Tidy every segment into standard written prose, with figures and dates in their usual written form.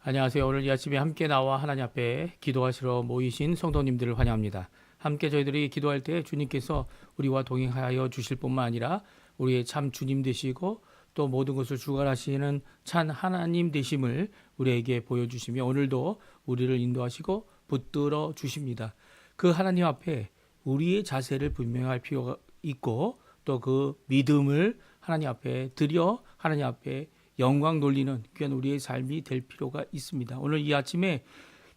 안녕하세요. 오늘 이 아침에 함께 나와 하나님 앞에 기도하시러 모이신 성도님들을 환영합니다. 함께 저희들이 기도할 때 주님께서 우리와 동행하여 주실 뿐만 아니라 우리의 참 주님 되시고 또 모든 것을 주관하시는 참 하나님 되심을 우리에게 보여주시며 오늘도 우리를 인도하시고 붙들어 주십니다. 그 하나님 앞에 우리의 자세를 분명할 필요가 있고 또 그 믿음을 하나님 앞에 드려 하나님 앞에 영광 돌리는 귀한 우리의 삶이 될 필요가 있습니다. 오늘 이 아침에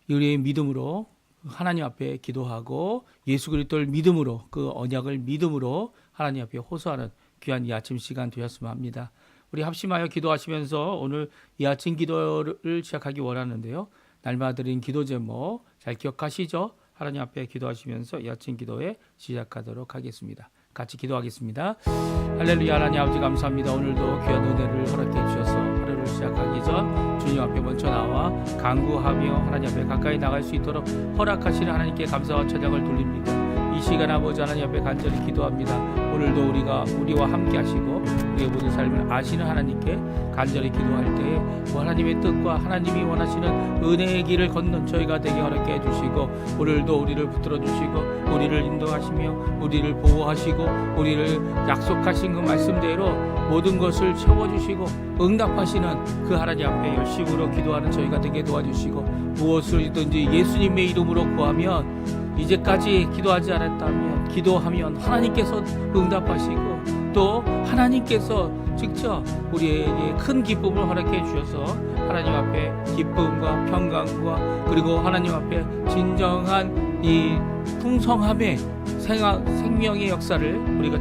우리의 믿음으로 하나님 앞에 기도하고 예수 그리스도를 믿음으로 그 언약을 믿음으로 하나님 앞에 호소하는 귀한 이 아침 시간 되었으면 합니다. 우리 합심하여 기도하시면서 오늘 이 아침 기도를 시작하기 원하는데요. 날마다 드린 기도 제목 잘 기억하시죠? 하나님 앞에 기도하시면서 이 아침 기도에 시작하도록 하겠습니다. 같이 기도하겠습니다. 할렐루야. 하나님 아버지 감사합니다. 오늘도 귀한 은혜를 허락해 주셔서 하루를 시작하기 전 주님 앞에 먼저 나와 간구하며 하나님 앞에 가까이 나갈 수 있도록 허락하시는 하나님께 감사와 찬양을 돌립니다. 이 시간 아버지 하나님 앞에 간절히 기도합니다. 오늘도 우리와 함께 하시고 우리의 모든 삶을 아시는 하나님께 간절히 기도할 때에 하나님의 뜻과 하나님이 원하시는 은혜의 길을 걷는 저희가 되게 허락해 주시고 오늘도 우리를 붙들어 주시고 우리를 인도하시며 우리를 보호하시고 우리를 약속하신 그 말씀대로 모든 것을 채워주시고 응답하시는 그 하나님 앞에 열심으로 기도하는 저희가 되게 도와주시고 무엇을든지 예수님의 이름으로 구하면 이제까지 기도하지 않았다면 기도하면 하나님께서 응답하시고 또 하나님께서 직접 우리에게 큰 기쁨을 허락해 주셔서 하나님 앞에 기쁨과 평강과 그리고 하나님 앞에 진정한 이 풍성함의 생명의 역사를 우리가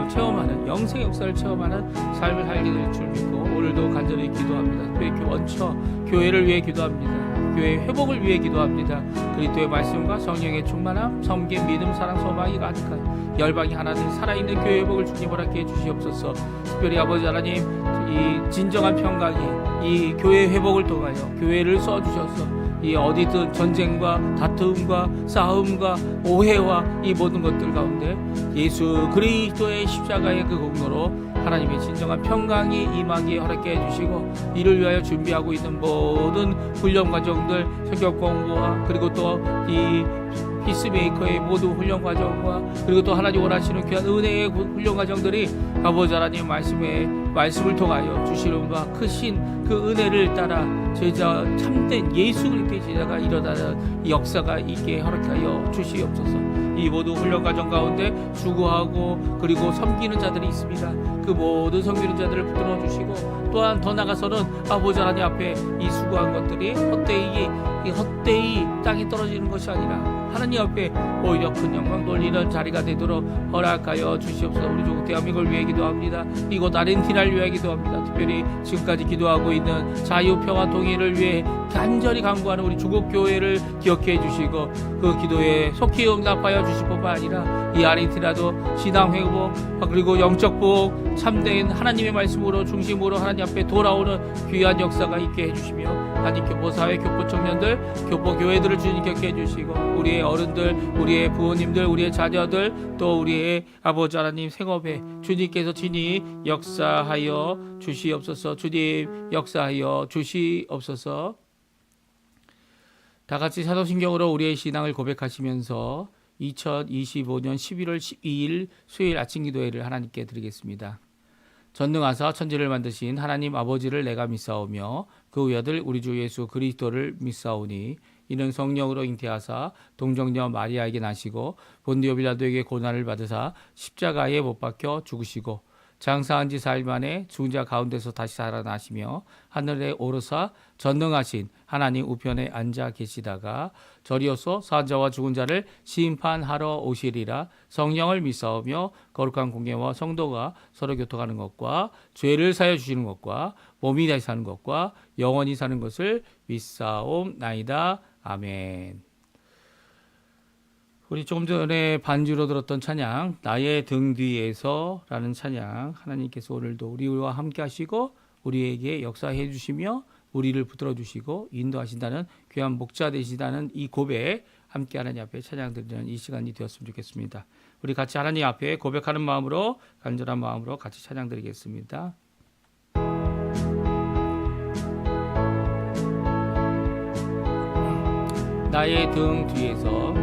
체험하는 영생의 역사를 체험하는 삶을 살게 될 줄 믿고 오늘도 간절히 기도합니다. 교회 원처 교회를 위해 기도합니다. 교회의 회복을 위해 기도합니다. 그리스도의 말씀과 성령의 충만함, 섬김, 믿음, 사랑, 소망이 가득한 열방이 하나 된 살아있는 교회 회복을 주님 허락해 주시옵소서. 특별히 아버지 하나님 이 진정한 평강이 이 교회 회복을 통하여 교회를 써주셔서 이 어디든 전쟁과 다툼과 싸움과 오해와 이 모든 것들 가운데 예수 그리스도의 십자가의 그 공로로 하나님의 진정한 평강이 임하기에 허락해 주시고 이를 위하여 준비하고 있는 모든 훈련 과정들 성경 공부와 그리고 또 이 피스메이커의 모든 훈련 과정과 그리고 또 하나님 원하시는 귀한 은혜의 훈련 과정들이 아버지 하나님 말씀을 통하여 주시는 바 크신 그 은혜를 따라 제자 참된 예수 그리스도의 제자가 일어나는 역사가 있게 허락하여 주시옵소서. 이 모든 훈련 과정 가운데 수고하고 그리고 섬기는 자들이 있습니다. 그 모든 섬기는 자들을 붙들어 주시고 또한 더 나아가서는 아버지 하나님 앞에 이 수고한 것들이 헛되이 땅에 떨어지는 것이 아니라 하나님 앞에 오히려 큰 영광 돌리는 자리가 되도록 허락하여 주시옵소서. 우리 조국 대한민국을 위해 기도합니다. 이곳 아르헨티나를 위해 기도합니다. 특별히 지금까지 기도하고 있는 자유, 평화, 통일을 위해 간절히 간구하는 우리 조국 교회를 기억해 주시고 그 기도에 속히 응답하여 주실 뿐만 아니라 이 아르헨티나도 신앙 회복 그리고 영적 보복 참된 하나님의 말씀으로 중심으로 하나님 앞에 돌아오는 귀한 역사가 있게 해주시며 하나님 교포사회 교포 청년들 교포 교회들을 주님 격해 주시고 우리의 어른들 우리의 부모님들 우리의 자녀들 또 우리의 아버지 하나님 생업에 주님께서 친히 역사하여 주시옵소서. 주님 역사하여 주시옵소서. 다같이 사도신경으로 우리의 신앙을 고백하시면서 2025년 11월 12일 수요일 아침 기도회를 하나님께 드리겠습니다. 전능하사 천지를 만드신 하나님 아버지를 내가 믿사오며 그 외아들 우리 주 예수 그리스도를 믿사오니 이는 성령으로 잉태하사 동정녀 마리아에게 나시고 본디오 빌라도에게 고난을 받으사 십자가에 못 박혀 죽으시고 장사한 지 4일 만에 죽은 자 가운데서 다시 살아나시며 하늘에 오르사 전능하신 하나님 우편에 앉아 계시다가 저리어서 산자와 죽은 자를 심판하러 오시리라. 성령을 믿사오며 거룩한 공예와 성도가 서로 교통하는 것과 죄를 사여 주시는 것과 몸이 다시 사는 것과 영원히 사는 것을 믿사옵나이다. 아멘. 우리 조금 전에 반주로 들었던 찬양 나의 등 뒤에서 라는 찬양, 하나님께서 오늘도 우리와 함께 하시고 우리에게 역사해 주시며 우리를 붙들어 주시고 인도하신다는 귀한 목자 되시다는 이 고백, 함께 하나님 앞에 찬양 드리는 이 시간이 되었으면 좋겠습니다. 우리 같이 하나님 앞에 고백하는 마음으로, 간절한 마음으로 같이 찬양 드리겠습니다. 나의 등 뒤에서,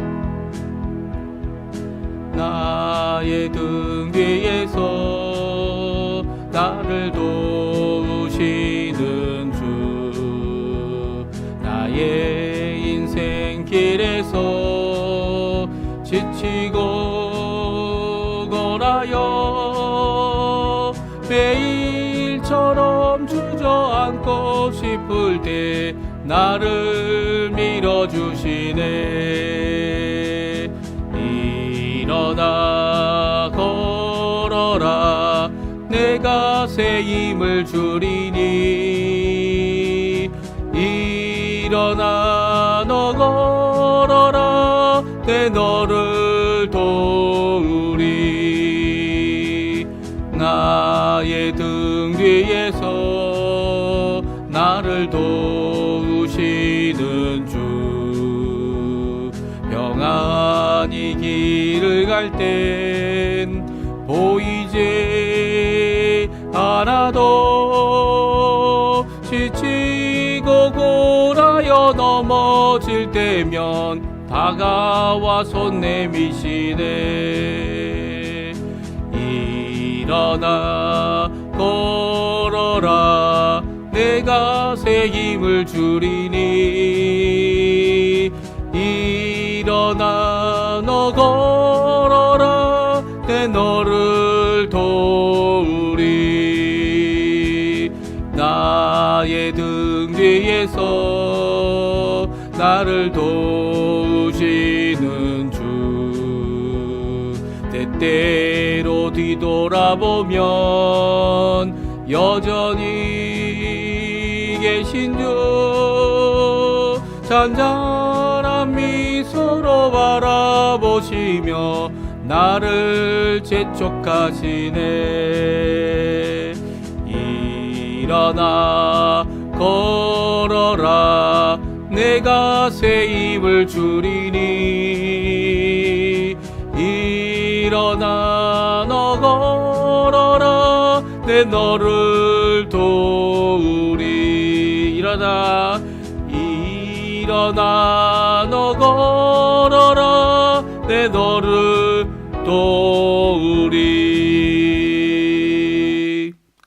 나의 등 뒤에서 나를 도우시는 주, 나의 인생 길에서 지치고 골하여 매일처럼 주저앉고 싶을 때 나를 밀어주시네. 일어나 걸어라, 내가 새 힘을 주리니. 일어나 너 걸어라, 내 너를 도우리. 나의 등 뒤에서 나를 도우시는 주, 평안히 길을 갈 땐 보이지 않아도 지치고 골하여 넘어질 때면 다가와 손 내미시네. 일어나 걸어라, 내가 새 힘을 주리니. 일어나 너 걸어라, 내 너를 도우리. 나의 등 뒤에서 나를 도우시는 주, 때때로 뒤돌아보면 여전히 계신 주, 잔잔한 미소로 바라보시며 나를 재촉하시네. 일어나 걸어라, 내가 새 힘을 주리니. 일어나 너 걸어라, 내 너를 도우리. 일어나 너 걸어라, 내 너를 도우리.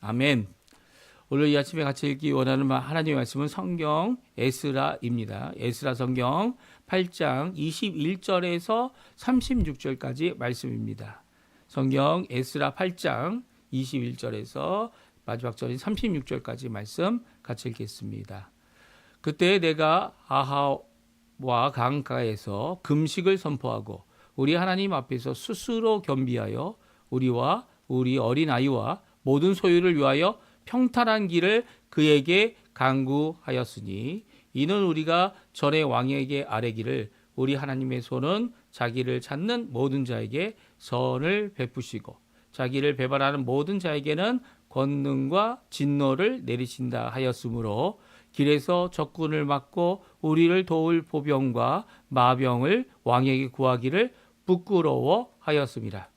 아멘. 오늘 이 아침에 같이 읽기 원하는 하나님의 말씀은 성경 에스라입니다. 에스라 성경 8장 21절에서 36절까지 말씀입니다. 성경 에스라 8장 21절에서 마지막 절인 36절까지 말씀 같이 읽겠습니다. 그때 내가 아하와 강가에서 금식을 선포하고 우리 하나님 앞에서 스스로 겸비하여 우리와 우리 어린아이와 모든 소유를 위하여 평탄한 길을 그에게 간구하였으니, 이는 우리가 전에 왕에게 아뢰기를 우리 하나님의 손은 자기를 찾는 모든 자에게 선을 베푸시고 자기를 배반하는 모든 자에게는 권능과 진노를 내리신다 하였으므로 길에서 적군을 막고 우리를 도울 보병과 마병을 왕에게 구하기를 부끄러워하였습니다.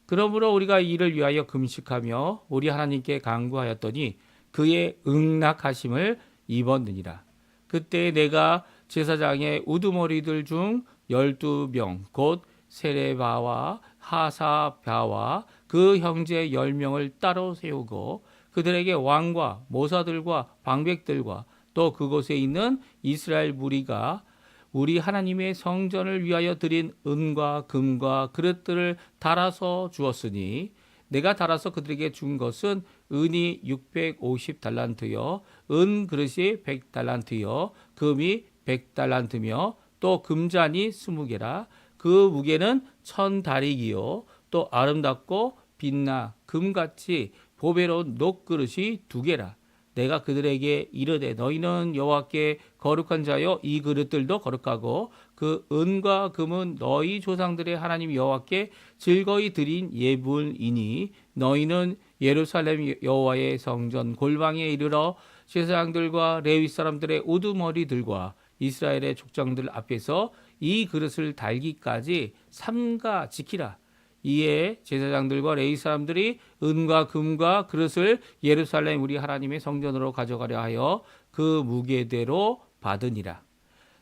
그러므로 우리가 이를 위하여 금식하며 우리 하나님께 간구하였더니 그의 응낙하심을 입었느니라. 그때 내가 제사장의 우두머리들 중 12명 곧 세레바와 하사바와 그 형제 10명을 따로 세우고 그들에게 왕과 모사들과 방백들과 또 그곳에 있는 이스라엘 무리가 우리 하나님의 성전을 위하여 드린 은과 금과 그릇들을 달아서 주었으니 내가 달아서 그들에게 준 것은 은이 650달란트요, 은 그릇이 100달란트요, 금이 100달란트며 또 금잔이 20개라. 그 무게는 1000다릭이요, 또 아름답고 빛나 금같이 보배로운 녹그릇이 2개라. 내가 그들에게 이르되 너희는 여호와께 거룩한 자여, 이 그릇들도 거룩하고 그 은과 금은 너희 조상들의 하나님 여호와께 즐거이 드린 예물이니 너희는 예루살렘 여호와의 성전 골방에 이르러 제사장들과 레위 사람들의 우두머리들과 이스라엘의 족장들 앞에서 이 그릇을 달기까지 삼가 지키라. 이에 제사장들과 레위 사람들이 은과 금과 그릇을 예루살렘 우리 하나님의 성전으로 가져가려 하여 그 무게대로 받으니라.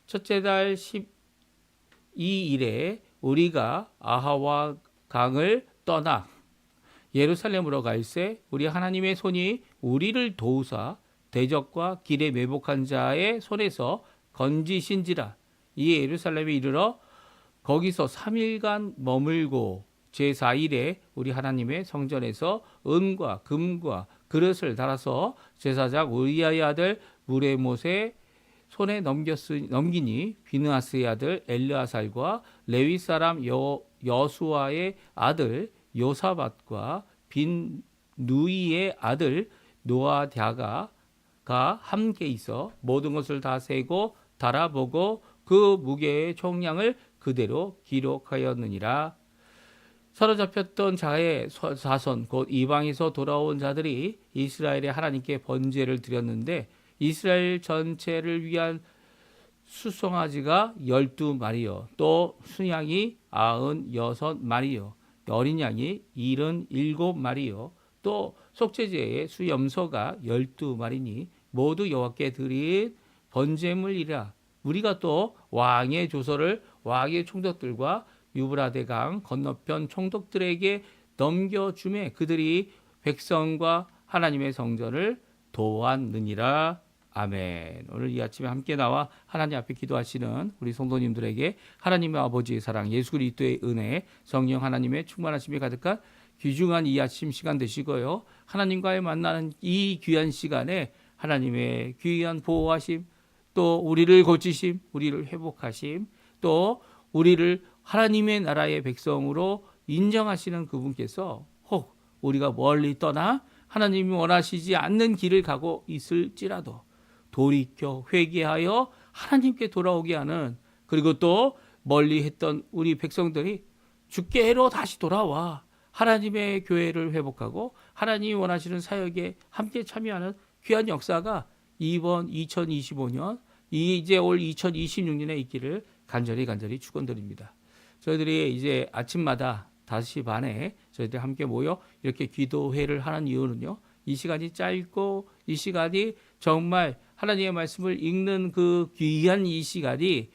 첫째 달 12일에 우리가 아하와 강을 떠나 예루살렘으로 갈새 우리 하나님의 손이 우리를 도우사 대적과 길에 매복한 자의 손에서 건지신지라. 이에 예루살렘에 이르러 거기서 3일간 머물고 제4일에 우리 하나님의 성전에서 은과 금과 그릇을 달아서 제사장 우리아의 아들 무레못의 손에 넘기니 비느하스의 아들 엘르아살과 레위 사람 여수아의 아들 요사밧과 빈누이의 아들 노아갸가 함께 있어 모든 것을 다 세고 달아보고 그 무게의 총량을 그대로 기록하였느니라. 사로잡혔던 자의 자손 곧 이방에서 돌아온 자들이 이스라엘의 하나님께 번제를 드렸는데 이스라엘 전체를 위한 수송아지가 12마리요, 또 순양이 96마리요, 어린 양이 77마리요, 또 속죄제의 수염소가 12마리니 모두 여호와께 드린 번제물이라. 우리가 또 왕의 조서를 왕의 총독들과 유브라데 강 건너편 총독들에게 넘겨주매 그들이 백성과 하나님의 성전을 도왔느니라. 아멘. 오늘 이 아침에 함께 나와 하나님 앞에 기도하시는 우리 성도님들에게 하나님의 아버지의 사랑, 예수 그리스도의 은혜, 성령 하나님의 충만하심이 가득한 귀중한 이 아침 시간 되시고요. 하나님과의 만나는 이 귀한 시간에 하나님의 귀한 보호하심, 또 우리를 고치심, 우리를 회복하심, 또 우리를 하나님의 나라의 백성으로 인정하시는 그분께서 혹 우리가 멀리 떠나 하나님이 원하시지 않는 길을 가고 있을지라도 돌이켜 회개하여 하나님께 돌아오게 하는, 그리고 또 멀리 했던 우리 백성들이 주께로 다시 돌아와 하나님의 교회를 회복하고 하나님이 원하시는 사역에 함께 참여하는 귀한 역사가 이번 2025년 이제 올 2026년에 있기를 간절히 축원드립니다. 저희들이 이제 아침마다 5시 반에 저희들이 함께 모여 이렇게 기도회를 하는 이유는요, 이 시간이 짧고 이 시간이 정말 하나님의 말씀을 읽는 그 귀한 이 시간이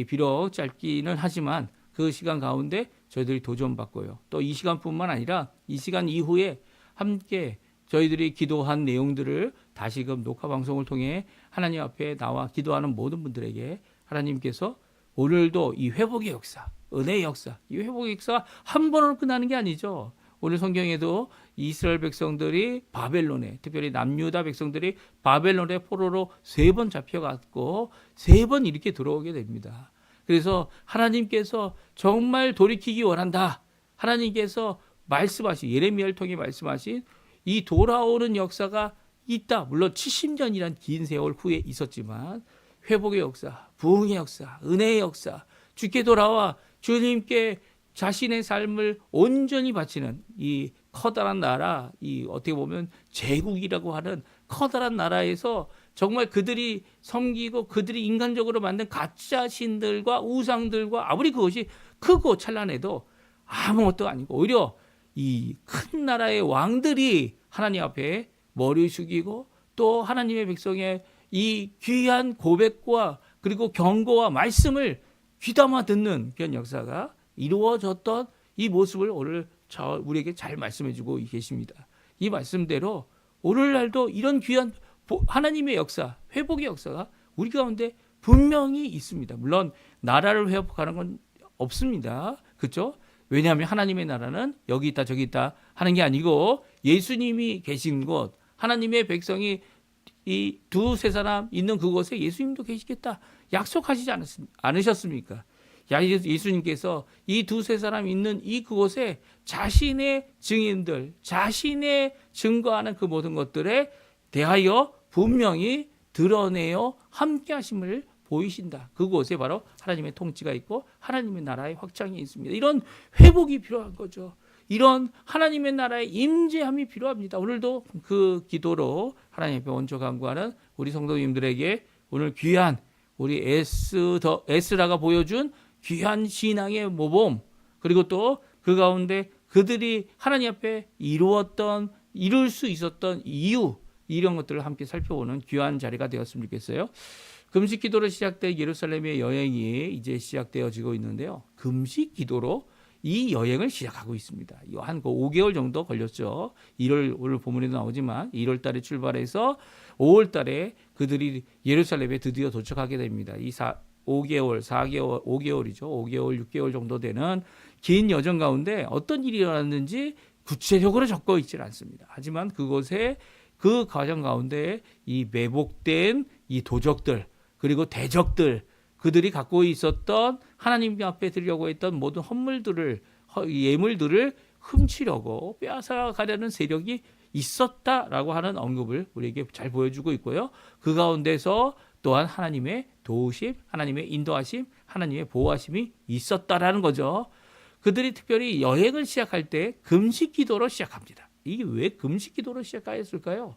비록 짧기는 하지만 그 시간 가운데 저희들이 도전받고요. 또 이 시간뿐만 아니라 이 시간 이후에 함께 저희들이 기도한 내용들을 다시금 녹화 방송을 통해 하나님 앞에 나와 기도하는 모든 분들에게 하나님께서 오늘도 이 회복의 역사, 은혜의 역사, 이 회복의 역사가 한 번으로 끝나는 게 아니죠. 오늘 성경에도 이스라엘 백성들이 바벨론에, 특별히 남유다 백성들이 바벨론의 포로로 3번 잡혀갔고 3번 이렇게 들어오게 됩니다. 그래서 하나님께서 정말 돌이키기 원한다. 하나님께서 말씀하신, 예레미야를 통해 말씀하신 이 돌아오는 역사가 있다. 물론 70년이란 긴 세월 후에 있었지만 회복의 역사, 부흥의 역사, 은혜의 역사, 주께 돌아와 주님께 자신의 삶을 온전히 바치는 이 커다란 나라, 이 어떻게 보면 제국이라고 하는 커다란 나라에서 정말 그들이 섬기고 그들이 인간적으로 만든 가짜 신들과 우상들과 아무리 그것이 크고 찬란해도 아무것도 아니고 오히려 이 큰 나라의 왕들이 하나님 앞에 머리 숙이고 또 하나님의 백성의 이 귀한 고백과 그리고 경고와 말씀을 귀담아 듣는 그런 역사가 이루어졌던 이 모습을 오늘 우리에게 잘 말씀해 주고 계십니다. 이 말씀대로 오늘날도 이런 귀한 하나님의 역사, 회복의 역사가 우리 가운데 분명히 있습니다. 물론 나라를 회복하는 건 없습니다. 그렇죠? 왜냐하면 하나님의 나라는 여기 있다 저기 있다 하는 게 아니고 예수님이 계신 곳, 하나님의 백성이 이 두세 사람 있는 그곳에 예수님도 계시겠다 약속하시지 않으셨습니까? 예수님께서 이 두세 사람 있는 이 그곳에 자신의 증인들, 자신의 증거하는 그 모든 것들에 대하여 분명히 드러내어 함께 하심을 보이신다. 그곳에 바로 하나님의 통치가 있고 하나님의 나라의 확장이 있습니다. 이런 회복이 필요한 거죠. 이런 하나님의 나라의 임재함이 필요합니다. 오늘도 그 기도로 하나님 앞에 원초 간구하는 우리 성도님들에게 오늘 귀한 우리 에스라가 보여준 귀한 신앙의 모범, 그리고 또 그 가운데 그들이 하나님 앞에 이룰 수 있었던 이유, 이런 것들을 함께 살펴보는 귀한 자리가 되었으면 좋겠어요. 금식 기도로 시작된 예루살렘의 여행이 이제 시작되어지고 있는데요. 금식 기도로 이 여행을 시작하고 있습니다. 한 5개월 정도 걸렸죠. 1월 오늘 본문에도 나오지만 1월 달에 출발해서 5월 달에 그들이 예루살렘에 드디어 도착하게 됩니다. 5개월, 4개월, 5개월이죠. 5개월, 6개월 정도 되는 긴 여정 가운데 어떤 일이 일어났는지 구체적으로 적고 있지는 않습니다. 하지만 그곳에 그 과정 가운데 이 매복된 이 도적들, 그리고 대적들, 그들이 갖고 있었던 하나님 앞에 드리려고 했던 모든 예물들을 훔치려고 빼앗아 가려는 세력이 있었다라고 하는 언급을 우리에게 잘 보여주고 있고요. 그 가운데서 또한 하나님의 도우심, 하나님의 인도하심, 하나님의 보호하심이 있었다라는 거죠. 그들이 특별히 여행을 시작할 때 금식 기도로 시작합니다. 이게 왜 금식 기도로 시작하였을까요?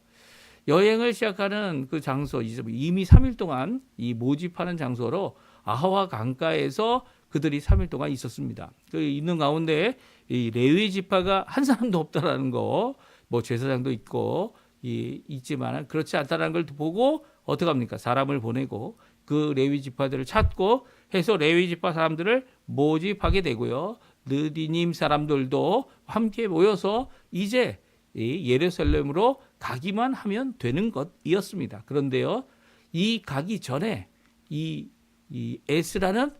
여행을 시작하는 그 장소, 이미 3일 동안 이 모집하는 장소로 아하와 강가에서 그들이 3일 동안 있었습니다. 그 있는 가운데 이 레위 지파가 한 사람도 없다라는 거, 뭐 제사장도 있고 있지만 그렇지 않다라는 걸 보고 어떻게 합니까? 사람을 보내고 그 레위 지파들을 찾고 해서 레위 지파 사람들을 모집하게 되고요. 느디님 사람들도 함께 모여서 이제 예루살렘으로 가기만 하면 되는 것이었습니다. 그런데요, 이 가기 전에 이 에스라는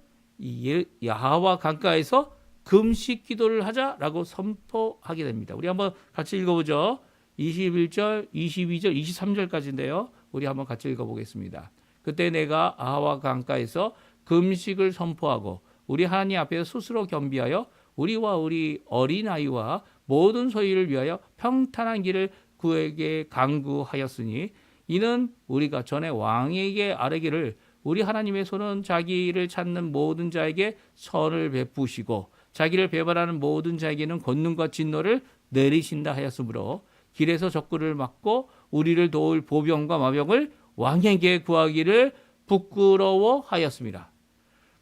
야하와 강가에서 금식 기도를 하자라고 선포하게 됩니다. 우리 한번 같이 읽어보죠. 21절, 22절, 23절까지인데요. 우리 한번 같이 읽어보겠습니다. 그때 내가 아하와 강가에서 금식을 선포하고 우리 하나님 앞에서 스스로 겸비하여 우리와 우리 어린아이와 모든 소유를 위하여 평탄한 길을 그에게 강구하였으니 이는 우리가 전에 왕에게 아뢰기를 우리 하나님의 손은 자기를 찾는 모든 자에게 선을 베푸시고 자기를 배반하는 모든 자에게는 권능과 진노를 내리신다 하였으므로 길에서 적군을 막고 우리를 도울 보병과 마병을 왕에게 구하기를 부끄러워하였습니다.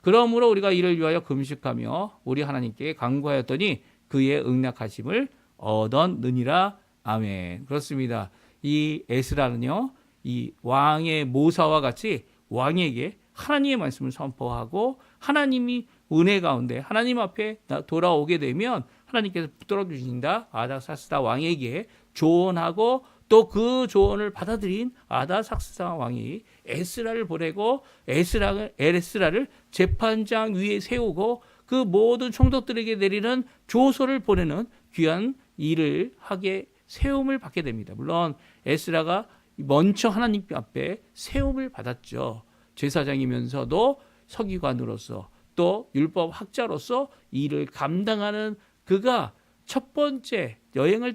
그러므로 우리가 이를 위하여 금식하며 우리 하나님께 간구하였더니 그의 응낙하심을 얻었느니라. 아멘. 그렇습니다. 이 에스라는요, 이 왕의 모사와 같이 왕에게 하나님의 말씀을 선포하고 하나님이 은혜 가운데 하나님 앞에 돌아오게 되면 하나님께서 붙들어 주신다. 아닥사스다 왕에게 조언하고 또 그 조언을 받아들인 아닥사스다 왕이 에스라를 보내고 에스라를 재판장 위에 세우고 그 모든 총독들에게 내리는 조서를 보내는 귀한 일을 하게 세움을 받게 됩니다. 물론 에스라가 먼저 하나님 앞에 세움을 받았죠. 제사장이면서도 서기관으로서 또 율법 학자로서 일을 감당하는 그가 첫 번째 여행을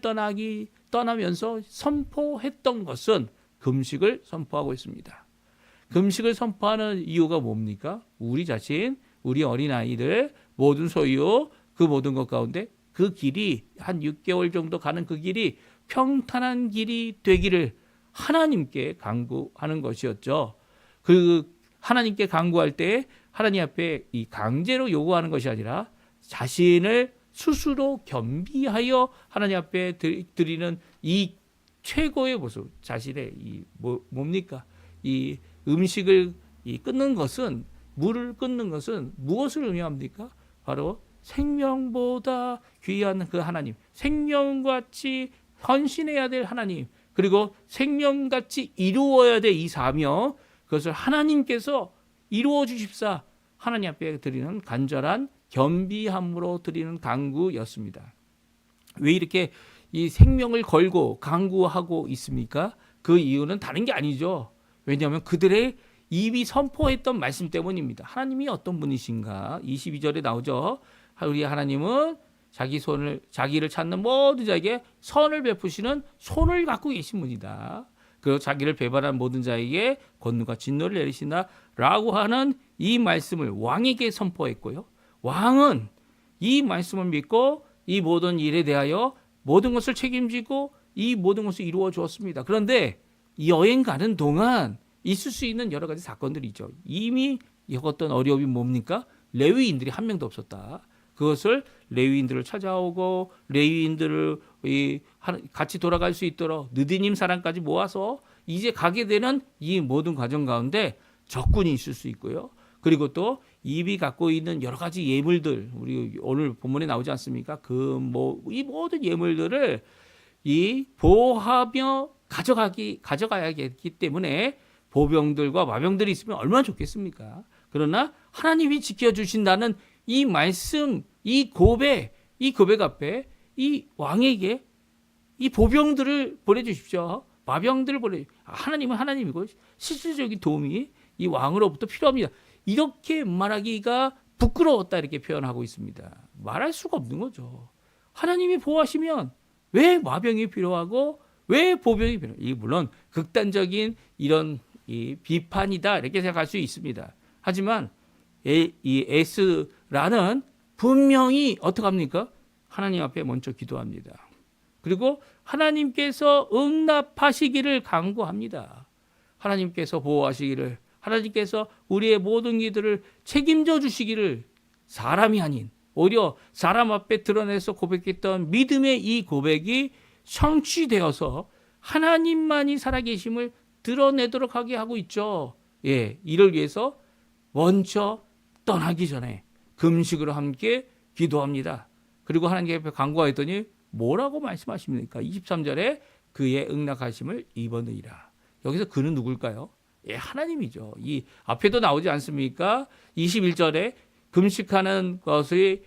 떠나면서 선포했던 것은 금식을 선포하고 있습니다. 금식을 선포하는 이유가 뭡니까? 우리 자신, 우리 어린아이들, 모든 소유, 그 모든 것 가운데 그 길이 한 6개월 정도 가는 그 길이 평탄한 길이 되기를 하나님께 간구하는 것이었죠. 그 하나님께 간구할 때 하나님 앞에 이 강제로 요구하는 것이 아니라 자신을 스스로 겸비하여 하나님 앞에 드리는 이 최고의 모습, 자신의 뭡니까? 이 음식을 끊는 것은, 물을 끊는 것은 무엇을 의미합니까? 바로 생명보다 귀한 그 하나님, 생명같이 헌신해야 될 하나님, 그리고 생명같이 이루어야 될 이 사명, 그것을 하나님께서 이루어 주십사 하나님 앞에 드리는 간절한 겸비함으로 드리는 간구였습니다. 왜 이렇게 이 생명을 걸고 강구하고 있습니까? 그 이유는 다른 게 아니죠. 왜냐하면 그들의 입이 선포했던 말씀 때문입니다. 하나님이 어떤 분이신가? 22절에 나오죠. 우리 하나님은 자기를 찾는 모든 자에게 선을 베푸시는 손을 갖고 계신 분이다. 그리고 자기를 배반한 모든 자에게 권능과 진노를 내리신다라고 하는 이 말씀을 왕에게 선포했고요. 왕은 이 말씀을 믿고 이 모든 일에 대하여 모든 것을 책임지고 이 모든 것을 이루어 주었습니다. 그런데 여행 가는 동안 있을 수 있는 여러 가지 사건들이 있죠. 이미 겪었던 어려움이 뭡니까? 레위인들이 한 명도 없었다. 그것을 레위인들을 찾아오고 레위인들을 같이 돌아갈 수 있도록 느디님 사람까지 모아서 이제 가게 되는 이 모든 과정 가운데 적군이 있을 수 있고요. 그리고 또 입이 갖고 있는 여러 가지 예물들, 우리 오늘 본문에 나오지 않습니까? 이 모든 예물들을 보호하며 가져가야겠기 때문에 보병들과 마병들이 있으면 얼마나 좋겠습니까? 그러나 하나님이 지켜주신다는 이 말씀, 이 고백 앞에 이 왕에게 이 보병들을 보내주십시오. 마병들을 보내주십시오. 하나님은 하나님이고 실질적인 도움이 이 왕으로부터 필요합니다. 이렇게 말하기가 부끄러웠다 이렇게 표현하고 있습니다. 말할 수가 없는 거죠. 하나님이 보호하시면 왜 마병이 필요하고 왜 보병이 필요해요? 이 물론 극단적인 이런 이 비판이다 이렇게 생각할 수 있습니다. 하지만 이 에스라는 분명히 어떻게 합니까? 하나님 앞에 먼저 기도합니다. 그리고 하나님께서 응답하시기를 간구합니다. 하나님께서 보호하시기를, 하나님께서 우리의 모든 기도를 책임져 주시기를, 사람이 아닌 오히려 사람 앞에 드러내서 고백했던 믿음의 이 고백이 성취되어서 하나님만이 살아계심을 드러내도록 하게 하고 있죠. 이를 위해서 먼저 떠나기 전에 금식으로 함께 기도합니다. 그리고 하나님 앞에 간구하였더니 뭐라고 말씀하십니까? 23절에 그의 응낙하심을 입었느니라. 여기서 그는 누굴까요? 하나님이죠. 이 앞에도 나오지 않습니까? 21절에 금식하는 것의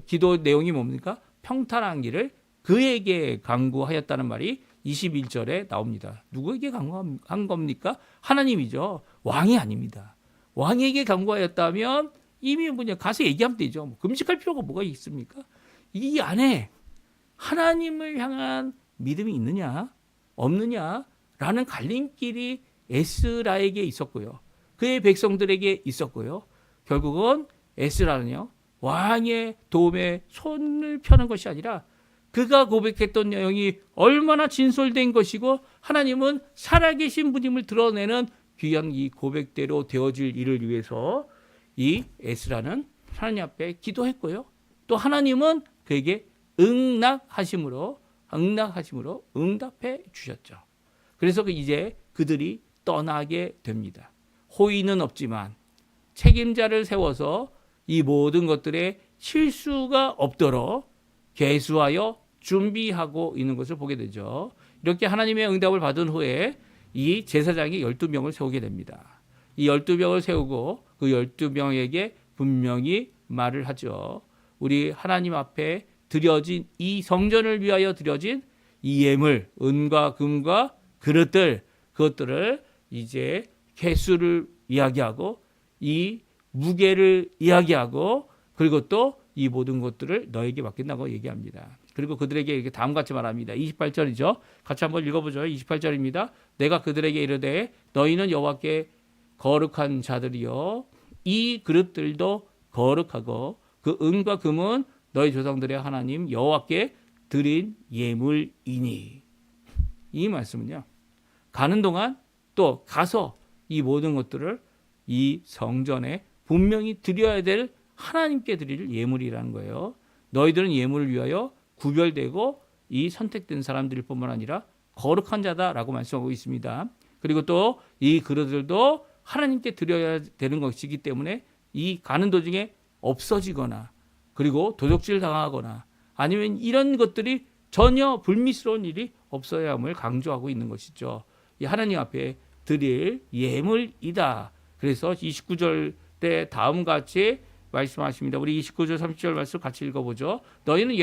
기도 내용이 뭡니까? 평탄한 길을 그에게 간구하였다는 말이 21절에 나옵니다. 누구에게 간구한 겁니까? 하나님이죠. 왕이 아닙니다. 왕에게 간구하였다면 이미 가서 얘기하면 되죠. 금식할 필요가 뭐가 있습니까? 이 안에 하나님을 향한 믿음이 있느냐 없느냐라는 갈림길이 에스라에게 있었고요. 그의 백성들에게 있었고요. 결국은 에스라는요, 왕의 도움에 손을 펴는 것이 아니라 그가 고백했던 내용이 얼마나 진솔된 것이고 하나님은 살아계신 분임을 드러내는 귀한 이 고백대로 되어질 일을 위해서 이 에스라는 하나님 앞에 기도했고요. 또 하나님은 그에게 응낙하심으로 응답해 주셨죠. 그래서 이제 그들이 떠나게 됩니다. 호의는 없지만 책임자를 세워서 이 모든 것들에 실수가 없도록 계수하여 준비하고 있는 것을 보게 되죠. 이렇게 하나님의 응답을 받은 후에 이 제사장이 12명을 세우게 됩니다. 이 12명을 세우고 그 12명에게 분명히 말을 하죠. 우리 하나님 앞에 드려진 이 성전을 위하여 드려진 이 예물, 은과 금과 그릇들, 그것들을 이제 개수를 이야기하고 이 무게를 이야기하고 그리고 또 이 모든 것들을 너에게 맡긴다고 얘기합니다. 그리고 그들에게 이렇게 다음같이 말합니다. 28절이죠. 같이 한번 읽어보죠. 28절입니다. 내가 그들에게 이르되 너희는 여호와께 거룩한 자들이요 이 그릇들도 거룩하고 그 은과 금은 너희 조상들의 하나님 여호와께 드린 예물이니. 이 말씀은요, 가는 동안 또 가서 이 모든 것들을 이 성전에 분명히 드려야 될 하나님께 드릴 예물이라는 거예요. 너희들은 예물을 위하여 구별되고 이 선택된 사람들일 뿐만 아니라 거룩한 자다라고 말씀하고 있습니다. 그리고 또 이 그릇들도 하나님께 드려야 되는 것이기 때문에 이 가는 도중에 없어지거나 그리고 도적질 당하거나 아니면 이런 것들이 전혀 불미스러운 일이 없어야 함을 강조하고 있는 것이죠. 이 하나님 앞에 드릴 예물이다. 그래서 29절 때 다음같이 말씀하십니다. 우리 29절 30절 말씀 같이 읽어보죠. 너희는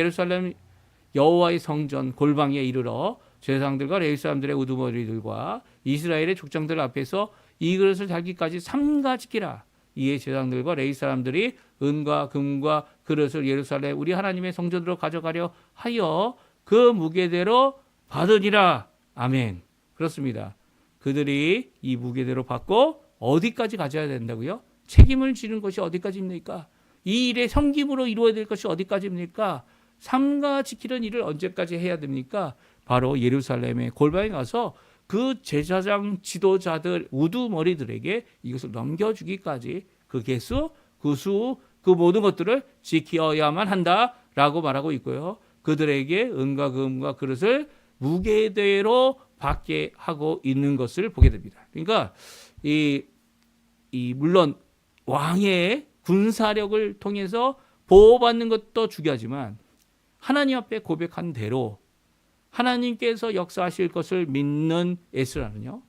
여호와의 성전 골방에 이르러 제사장들과 레위 사람들의 우두머리들과 이스라엘의 족장들 앞에서 이 그릇을 달기까지 삼가 지키라. 이에 제사장들과 레위 사람들이 은과 금과 그릇을 예루살렘 우리 하나님의 성전으로 가져가려 하여 그 무게대로 받으리라. 아멘. 그렇습니다. 그들이 이 무게대로 받고 어디까지 가져야 된다고요? 책임을 지는 것이 어디까지입니까? 이 일의 섬김으로 이루어야 될 것이 어디까지입니까? 삼가 지키는 일을 언제까지 해야 됩니까? 바로 예루살렘의 골방에 가서 그 제사장 지도자들 우두머리들에게 이것을 넘겨주기까지 그 개수, 그 수, 그 모든 것들을 지켜야만 한다라고 말하고 있고요. 그들에게 은과 금과 그릇을 무게대로 받게 하고 있는 것을 보게 됩니다. 그러니까 물론 왕의 군사력을 통해서 보호받는 것도 중요하지만 하나님 앞에 고백한 대로 하나님께서 역사하실 것을 믿는 에스라는요,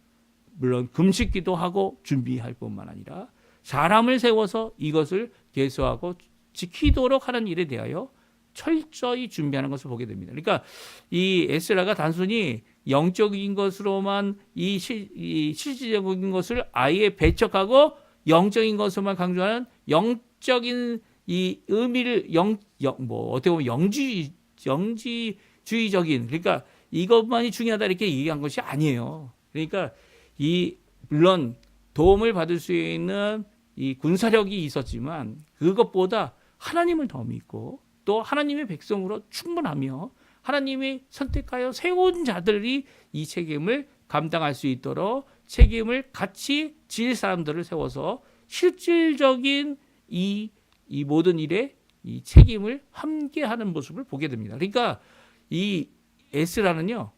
물론 금식기도 하고 준비할 뿐만 아니라 사람을 세워서 이것을 계수하고 지키도록 하는 일에 대하여 철저히 준비하는 것을 보게 됩니다. 그러니까 이 에스라가 단순히 영적인 것으로만 이 실질적인 것을 아예 배척하고 영적인 것으로만 강조하는 영적인 이 의미를 어떻게 보면 영지주의적인, 그러니까 이것만이 중요하다 이렇게 얘기한 것이 아니에요. 그러니까 물론 도움을 받을 수 있는 이 군사력이 있었지만 그것보다 하나님을 더 믿고 또 하나님의 백성으로 충분하며 하나님이 선택하여 세운 자들이 이 책임을 감당할 수 있도록 책임을 같이 질 사람들을 세워서 실질적인 이 모든 일에 이 책임을 함께하는 모습을 보게 됩니다. 그러니까 이 에스라는요,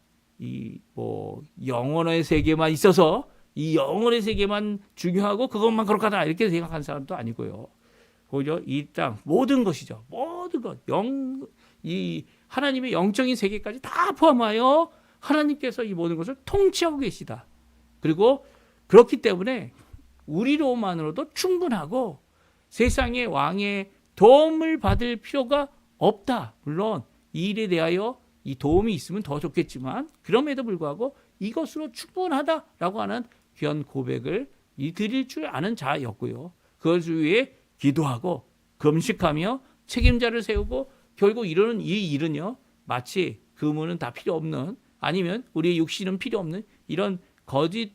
영혼의 세계만 있어서 이 영혼의 세계만 중요하고 그것만 거룩하다 이렇게 생각하는 사람도 아니고요. 오히려 이 땅 모든 것이죠. 모든 것, 이 하나님의 영적인 세계까지 다 포함하여 하나님께서 이 모든 것을 통치하고 계시다. 그리고 그렇기 때문에 우리로만으로도 충분하고 세상의 왕의 도움을 받을 필요가 없다. 물론 이 일에 대하여 이 도움이 있으면 더 좋겠지만 그럼에도 불구하고 이것으로 충분하다라고 하는 귀한 고백을 드릴 줄 아는 자였고요. 그것 위에 기도하고 금식하며 책임자를 세우고 결국 이루는 이 일은요, 마치 금은 다 필요 없는, 아니면 우리의 육신은 필요 없는 이런 거짓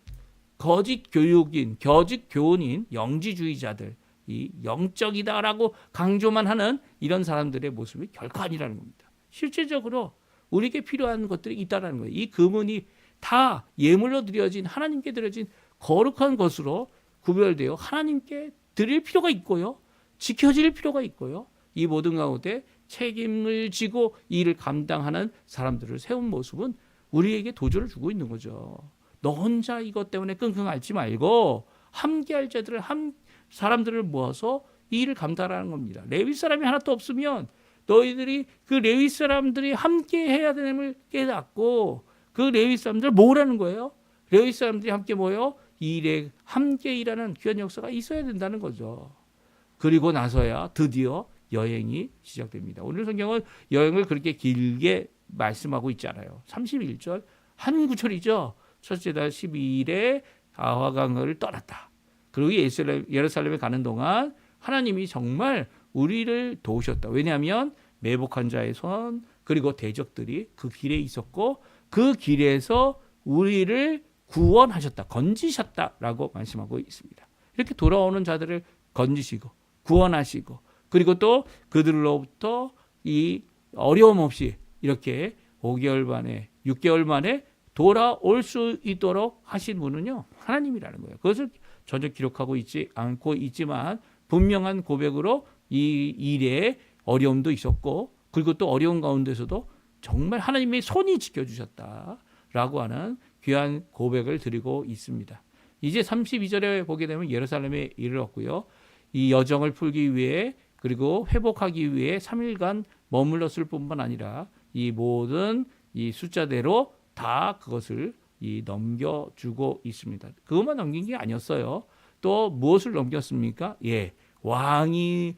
교육인, 거짓 교훈인 영지주의자들, 이 영적이다라고 강조만 하는 이런 사람들의 모습이 결코 아니라는 겁니다. 실제적으로 우리에게 필요한 것들이 있다라는 거예요. 이 금은이 다 예물로 드려진, 하나님께 드려진 거룩한 것으로 구별되어 하나님께 드릴 필요가 있고요, 지켜질 필요가 있고요, 이 모든 가운데 책임을 지고 이 일을 감당하는 사람들을 세운 모습은 우리에게 도전을 주고 있는 거죠. 너 혼자 이것 때문에 끙끙 앓지 말고 함께 할 자들을 사람들을 모아서 이 일을 감당하는 겁니다. 레위 사람이 하나도 없으면 너희들이 그 레위 사람들이 함께 해야 되는 걸 깨닫고 그 레위 사람들을 모으라는 거예요. 레위 사람들이 함께 모여 이 일에 함께 일하는 귀한 역사가 있어야 된다는 거죠. 그리고 나서야 드디어 여행이 시작됩니다. 오늘 성경은 여행을 그렇게 길게 말씀하고 있지 않아요. 31절 한 구절이죠. 첫째 달 12일에 아화강을 떠났다. 그리고 예루살렘에 가는 동안 하나님이 정말 우리를 도우셨다. 왜냐하면 매복한 자의 손, 그리고 대적들이 그 길에 있었고 그 길에서 우리를 구원하셨다, 건지셨다라고 말씀하고 있습니다. 이렇게 돌아오는 자들을 건지시고 구원하시고 그리고 또 그들로부터 이 어려움 없이 이렇게 5개월 만에 6개월 만에 돌아올 수 있도록 하신 분은요, 하나님이라는 거예요. 그것을 전혀 기록하고 있지 않고 있지만 분명한 고백으로 이 일에 어려움도 있었고 그리고 또 어려운 가운데서도 정말 하나님의 손이 지켜주셨다라고 하는 귀한 고백을 드리고 있습니다. 이제 32절에 보게 되면 예루살렘에 이르렀고요. 이 여정을 풀기 위해 그리고 회복하기 위해 3일간 머물렀을 뿐만 아니라 이 모든 이 숫자대로 다 그것을 넘겨주고 있습니다. 그것만 넘긴 게 아니었어요. 또 무엇을 넘겼습니까? 왕이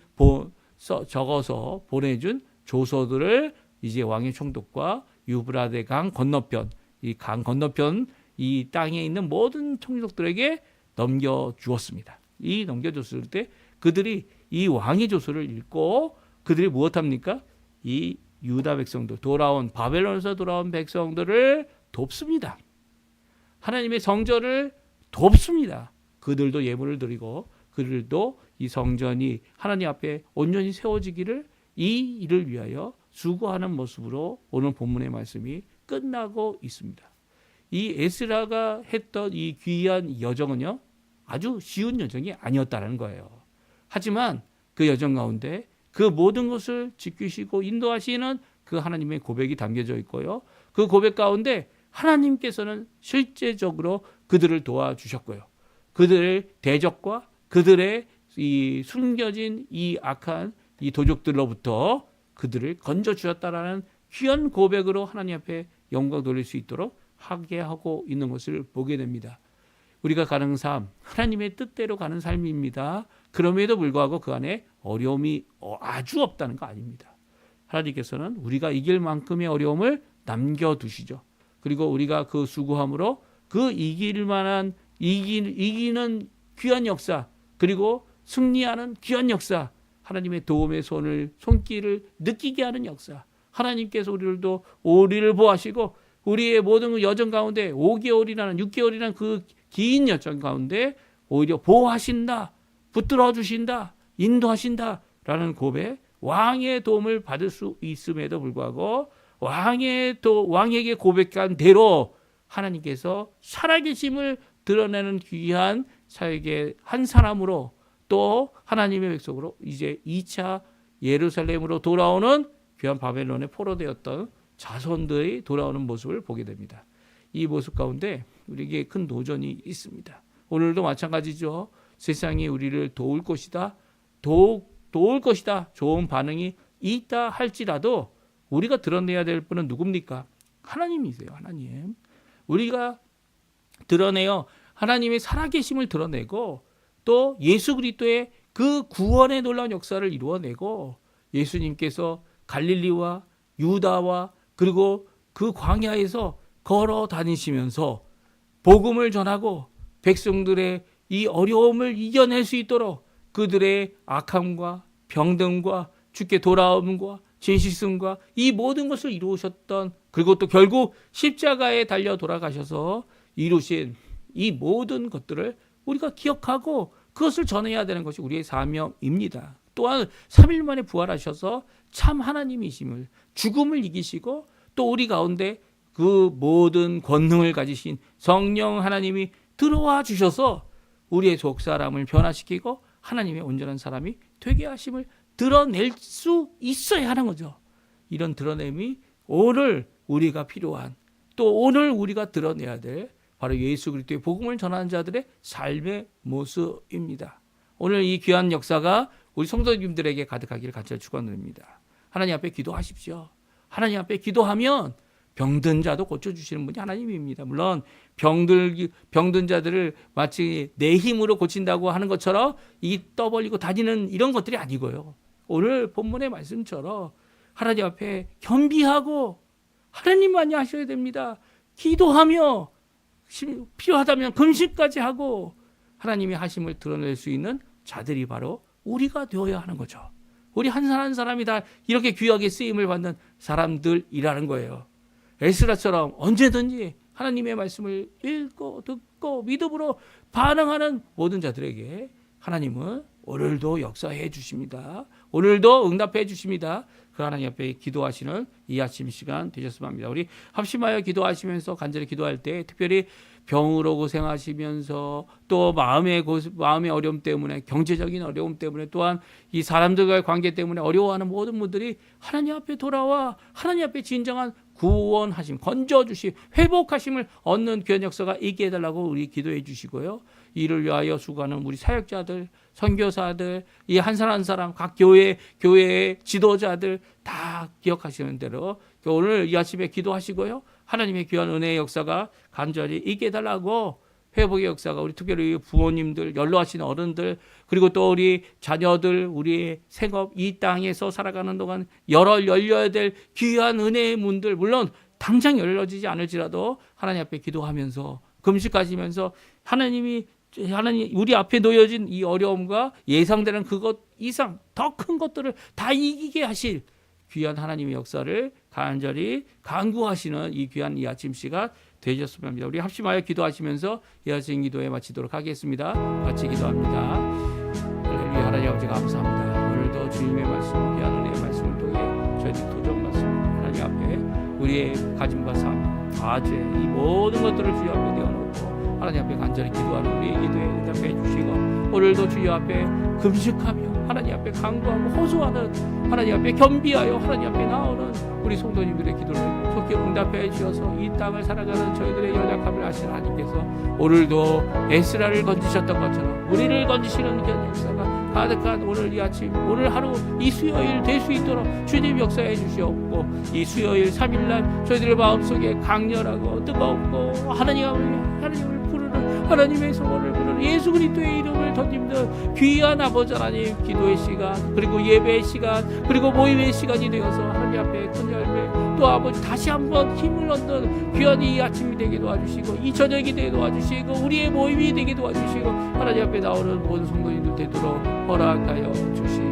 적어서 보내준 조서들을 이제 왕의 총독과 유브라데 강 건너편, 이 강 건너편 이 땅에 있는 모든 총독들에게 넘겨주었습니다. 이 넘겨줬을 때 그들이 이 왕의 조서를 읽고 그들이 무엇합니까? 이 유다 백성들, 돌아온 바벨론에서 돌아온 백성들을 돕습니다. 하나님의 성전을 돕습니다. 그들도 예물을 드리고 그들도 이 성전이 하나님 앞에 온전히 세워지기를 이 일을 위하여 수고하는 모습으로 오늘 본문의 말씀이 끝나고 있습니다. 이 에스라가 했던 이 귀한 여정은요, 아주 쉬운 여정이 아니었다는 거예요. 하지만 그 여정 가운데 그 모든 것을 지키시고 인도하시는 그 하나님의 고백이 담겨져 있고요. 그 고백 가운데 하나님께서는 실제적으로 그들을 도와주셨고요. 그들의 대적과 그들의 이 숨겨진 이 악한 이 도적들로부터 그들을 건져주셨다라는 귀한 고백으로 하나님 앞에 영광 돌릴 수 있도록 하게 하고 있는 것을 보게 됩니다. 우리가 가는 삶, 하나님의 뜻대로 가는 삶입니다. 그럼에도 불구하고 그 안에 어려움이 아주 없다는 거 아닙니다. 하나님께서는 우리가 이길 만큼의 어려움을 남겨두시죠. 그리고 우리가 그 수고함으로 그 이길 만한 이기는 귀한 역사, 그리고 승리하는 귀한 역사, 하나님의 도움의 손길을 느끼게 하는 역사, 하나님께서 우리를 보호하시고 우리의 모든 여정 가운데 5개월이라는 6개월이라는 그 긴 여정 가운데 오히려 보호하신다, 붙들어 주신다, 인도하신다라는 고백, 왕의 도움을 받을 수 있음에도 불구하고 왕에게 고백한 대로 하나님께서 살아계심을 드러내는 귀한 사역의 한 사람으로 또 하나님의 백성으로 이제 2차 예루살렘으로 돌아오는 귀한 바벨론에 포로되었던 자손들이 돌아오는 모습을 보게 됩니다. 이 모습 가운데 우리에게 큰 도전이 있습니다. 오늘도 마찬가지죠. 세상이 우리를 도울 것이다. 도울 것이다. 좋은 반응이 있다 할지라도 우리가 드러내야 될 분은 누굽니까? 하나님이세요. 하나님. 우리가 드러내어 하나님의 살아계심을 드러내고 또 예수 그리스도의 그 구원의 놀라운 역사를 이루어내고 예수님께서 갈릴리와 유다와 그리고 그 광야에서 걸어 다니시면서 복음을 전하고 백성들의 이 어려움을 이겨낼 수 있도록 그들의 악함과 병듦과 주께 돌아옴과 진실성과 이 모든 것을 이루셨던, 그리고 또 결국 십자가에 달려 돌아가셔서 이루신 이 모든 것들을 우리가 기억하고 그것을 전해야 되는 것이 우리의 사명입니다. 또한 3일 만에 부활하셔서 참 하나님이심을, 죽음을 이기시고 또 우리 가운데 그 모든 권능을 가지신 성령 하나님이 들어와 주셔서 우리의 속사람을 변화시키고 하나님의 온전한 사람이 되게 하심을 드러낼 수 있어야 하는 거죠. 이런 드러냄이 오늘 우리가 필요한, 또 오늘 우리가 드러내야 될 바로 예수 그리스도의 복음을 전하는 자들의 삶의 모습입니다. 오늘 이 귀한 역사가 우리 성도님들에게 가득하기를 간절히 축원드립니다. 하나님 앞에 기도하십시오. 하나님 앞에 기도하면 병든 자도 고쳐주시는 분이 하나님입니다. 물론 병든 자들을 마치 내 힘으로 고친다고 하는 것처럼 이 떠벌리고 다니는 이런 것들이 아니고요. 오늘 본문의 말씀처럼 하나님 앞에 겸비하고 하나님만이 하셔야 됩니다. 기도하며 필요하다면 금식까지 하고 하나님의 하심을 드러낼 수 있는 자들이 바로 우리가 되어야 하는 거죠. 우리 한 사람 한 사람이 다 이렇게 귀하게 쓰임을 받는 사람들이라는 거예요. 에스라처럼 언제든지 하나님의 말씀을 읽고 듣고 믿음으로 반응하는 모든 자들에게 하나님은 오늘도 역사해 주십니다. 오늘도 응답해 주십니다. 그 하나님 앞에 기도하시는 이 아침 시간 되셨으면 합니다. 우리 합심하여 기도하시면서 간절히 기도할 때 특별히 병으로 고생하시면서 또 마음의 어려움 때문에, 경제적인 어려움 때문에, 또한 이 사람들과의 관계 때문에 어려워하는 모든 분들이 하나님 앞에 돌아와 하나님 앞에 진정한 구원하심, 건져주심, 회복하심을 얻는 귀한 역사가 있게 해달라고 우리 기도해 주시고요. 이를 위하여 수고하는 우리 사역자들, 선교사들, 이 한 사람 한 사람, 각 교회의 지도자들 다 기억하시는 대로 오늘 이 아침에 기도하시고요. 하나님의 귀한 은혜의 역사가 간절히 있게 해달라고 회복의 역사가 우리 특별히 부모님들, 연로하신 어른들, 그리고 또 우리 자녀들, 우리의 생업, 이 땅에서 살아가는 동안 열려야 될 귀한 은혜의 문들, 물론 당장 열려지지 않을지라도 하나님 앞에 기도하면서 금식하시면서 하나님 우리 앞에 놓여진 이 어려움과 예상되는 그것 이상 더 큰 것들을 다 이기게 하실 귀한 하나님의 역사를 간절히 간구하시는 이 귀한 이 아침 시간 되셨으면 합니다. 우리 합심하여 기도하시면서 이 아침 기도에 마치도록 하겠습니다. 같이 기도합니다. 할렐루야. 하나님 아버지 감사합니다. 오늘도 주님의 말씀, 귀한 은혜의 말씀을 통해 저희들 도전받습니다. 하나님 앞에 우리의 가짐과 삶, 가죄, 이 모든 것들을 주여 앞에 내어놓고 하나님 앞에 간절히 기도하는 우리의 기도에 응답해 주시고, 오늘도 주여 앞에 금식하며 하나님 앞에 간구하고 호소하는, 하나님 앞에 겸비하여 하나님 앞에 나오는 우리 성도님들의 기도를 좋게 응답해 주셔서 이 땅을 살아가는 저희들의 연약함을 아시는 하나님께서 오늘도 에스라를 건지셨던 것처럼 우리를 건지시는 그런 역사가 가득한 오늘 이 아침, 오늘 하루 이 수요일 될 수 있도록 주님 역사해 주시옵고, 이 수요일 3일날 저희들의 마음속에 강렬하고 뜨겁고 하나님을 부르는, 하나님의 성원을 부르는 예수 그리스도의 이름을 던집는 귀한 아버지 하나님, 기도의 시간, 그리고 예배의 시간, 그리고 모임의 시간이 되어서 하나님 앞에 큰 열매, 또 아버지 다시 한번 힘을 얻는 귀한 이 아침이 되게 도와주시고, 이 저녁이 되게 도와주시고, 우리의 모임이 되게 도와주시고, 하나님 앞에 나오는 모든 성도님들 되도록 허락하여 주시옵소서.